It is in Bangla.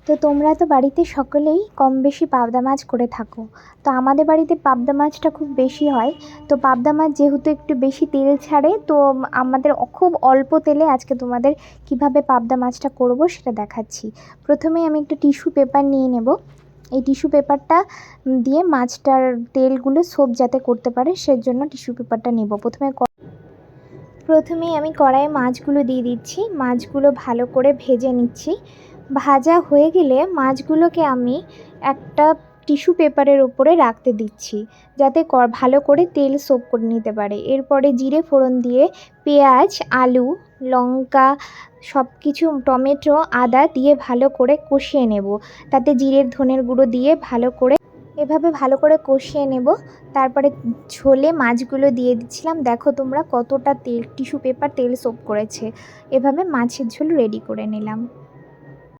তো তোমরা তো বাড়িতে সকলেই কম বেশি পাবদা মাছ করে থাকো। তো আমাদের বাড়িতে পাবদা মাছটা খুব বেশি হয়। তো পাবদা মাছ যেহেতু একটু বেশি তেল ছাড়ে, তো আমাদের খুব অল্প তেলে আজকে তোমাদের কিভাবে পাবদা মাছটা করব সেটা দেখাচ্ছি। প্রথমেই আমি একটা টিস্যু পেপার নিয়ে নেব। এই টিস্যু পেপারটা দিয়ে মাছটার তেলগুলো সোপ যাতে করতে পারে সেজন্য টিস্যু পেপারটা নেব। প্রথমেই আমি কড়াইয়ে মাছগুলো দিয়ে দিচ্ছি। মাছগুলো ভালো করে ভেজে নিচ্ছি। ভাজা হয়ে গেলে মাছগুলোকে আমি একটা টিস্যু পেপারের উপরে রাখতে দিচ্ছি, যাতে ভালো করে তেল সোপ করে নিতে পারে। এরপরে জিরে ফোড়ন দিয়ে পেঁয়াজ, আলু, লঙ্কা সব কিছু, টমেটো, আদা দিয়ে ভালো করে কষিয়ে নেব। তাতে জিরের ধনের গুঁড়ো দিয়ে এভাবে ভালো করে কষিয়ে নেব। তারপরে ঝোলে মাছগুলো দিয়ে দিচ্ছিলাম। দেখো তোমরা কতটা তেল, টিস্যু পেপার তেল সোপ করেছে। এভাবে মাছের ঝোল রেডি করে নিলাম।